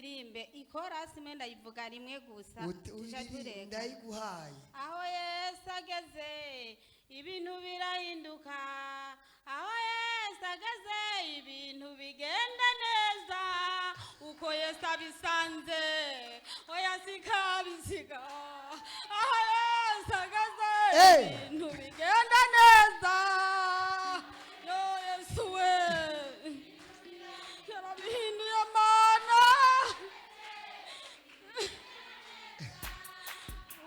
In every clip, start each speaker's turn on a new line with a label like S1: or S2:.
S1: turirimbe ikorasi mwe ndayivuga rimwe gusa
S2: uririmbe ndayiguhaye.
S1: aho Yesu ageze ibintu birahinduka aho Yesu ageze ibintu bigenda neza uko Yesu abisanze oya sikabisiga aho Yesu ageze ibintu bigenda neza yo Yesu we yarabihinduye Mana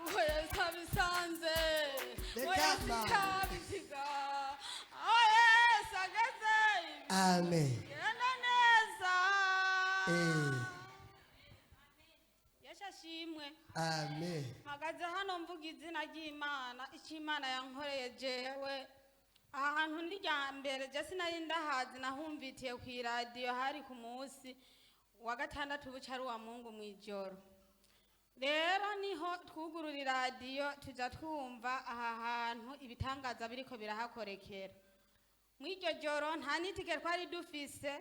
S1: uko Yesu abisanze oya sikabisiga aho Yesu ageze
S2: Amen.
S1: bigenda neza yashashimwe.
S2: Amen.
S1: Mpagaze hano mvuga izina ry'Imana icyo Imana yankoreye jewe aha hantu ndi rya mbere je sinari ndahazi nahumvitiye ku radio hari ku munsi wa gatandatu bucari wa Mungu mwijoro rero niho twugurura radio tuja twumva aha hantu ibitangaza biriko birahakorekera mw'iryo joro nta nitike twari dufise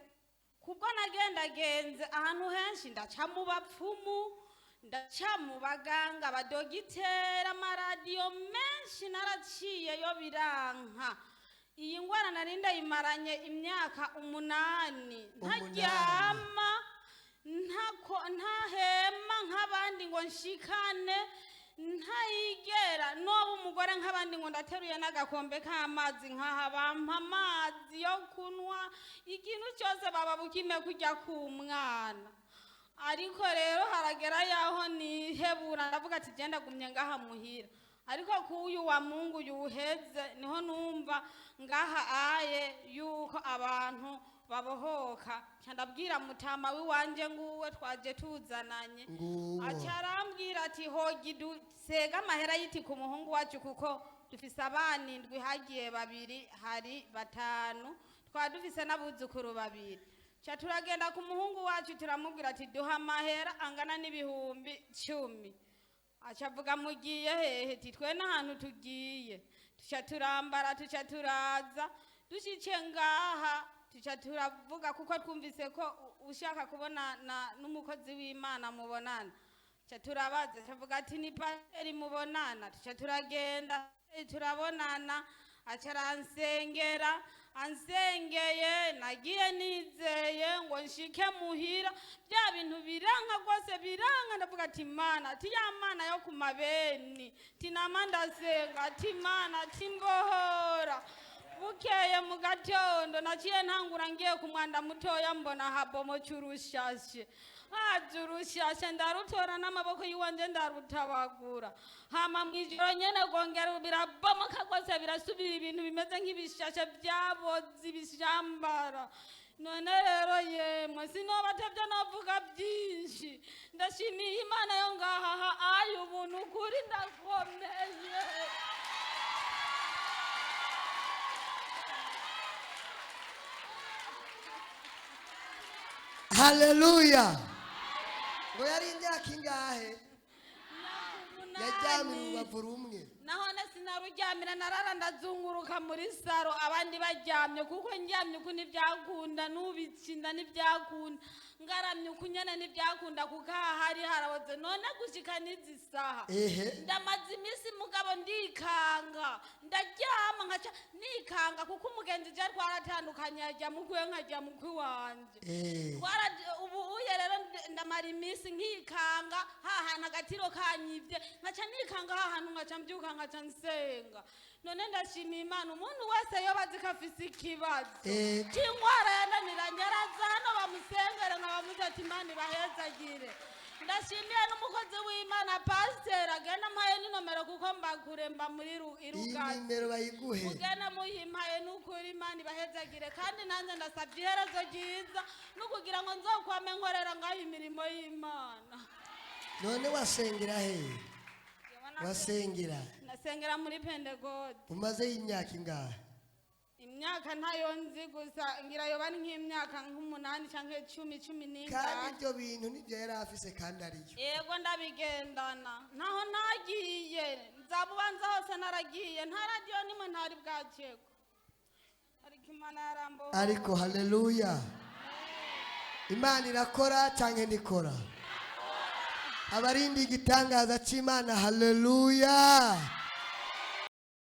S1: kubwo nagendagenze ahantu henshi ndaca mu bapfumu ndaca mu baganga abadogitera amaradiyo menshi naraciye yo biranka iyi ngwara nari ndayimaranye imyaka 8 ntaryama ntahema nk'abandi ngo nshikane ntayigera n'ubu umugore nk'abandi ngo ndateruye n'agakombe k'amazi nkaha bampa amazi yo kunwa ikintu cyose baba bukime kujya ku mwana ariko rero haragera yaho nihebura ndavuga ati genda gumye ngaha muhira ariko kuyu wa Mungu yuheze niho numva ngaha aye yuko abantu babohoka ndabwira mutama wiwanje nguwe twaje tuzananye acarambwira ati hogi dusega amahera yiti ku muhungu wacu kuko dufise abana 7 hagiye 2 hari 5 twadufise n'abuzukuru 2 cha turagenda ku muhungu wacu turamubwira ati duha amahera angana n'ibihumbi 10 acavuga mugiye hehe titwe n'ahantu tugiye tuca turambara tuca turaza dushice ngaha tuca turavuga kuko twumvise ko ushaka kubona n'umukozi w'Imana mubonana tuca turabaza tuvuga ati ni paseri mubonana tuca turagenda turabonana acaransengera ansengeye nagiye nizeye ngo nshike muhira bya bintu biranka rwose biranka ndavuga ati Imana ati ya Mana yo kumabeni tinama ndasenga ati Imana timbohora bukeye mu gatondo naciye ntangura ngiye ku mwanda mutoya mbona habomo cyurushashe urushashe ndarutora n'amaboko yiwanje ndarutabagura hama mwijoro nyene gongera birabomoka rwose birasubira ibintu bimeze nk'ibishashe byaboze ibishambara none rero yemwe sinobatevye navuga byinshi ndashimiye Imana yo ngaha ayi ubuntu kuri ndakomeye
S2: Hallelujah. Ngo yari imyaka ingahe yajyamye mu bavura umwe
S1: nahone sinaruryamira narara ndazunguruka muri saro abandi baryamye kuko njyamye uko ntibyakunda n'ubitsinda ntibyakunda ngaramye uko nyene ntibyakunda kuko hari haraboze none gushika n'izisaha ndamaze imisi mugabo ndikanga ndaryama nkaca nikanga kuko umugenzi je twaratandukanye yajya mukwe nkajya mukwe wanje ubu uye rero ndamara imisi nkikanga hahana agatiro kanyivye nkaca nikanga hahana nkaca mbyuka nkaca nsenga none ndashimiye Imana umuntu wese yobazi kafise ikibazo cy'ingwara yananiranye araza hano bamusengera nkabamuze ati Imana ibahezagire ndashimiye n'umukozi w'Imana pasiteri agenda mpaye n'inomero kuko mbakuremba muri irugazi
S2: nimero bayiguhe
S1: ugana muhimpaye n'ukuri Imana ibahezagire kandi nanjye ndasabye iherezo ryiza n'ukugira ngo nzokwame nkorera ngaho imirimo y'Imana
S2: none wasengera he wasengera
S1: nasengera muri Pentecote
S2: umaze y'imyaka ingahe
S1: imyaka ntayo nzi gusa ngira yoba ni nk'imyaka 8 canke 10
S2: kandi ibyo bintu nibyo yari afise kandi ariyo
S1: yego ndabigendana naho nagiye nzabubanza hose naragiye nta radio nimwe ntari bwakeko ariko Imana yarambo
S2: ariko haleluya Imana irakora cyangwa ntikora? Abarindi igitangaza cy'Imana, haleluya.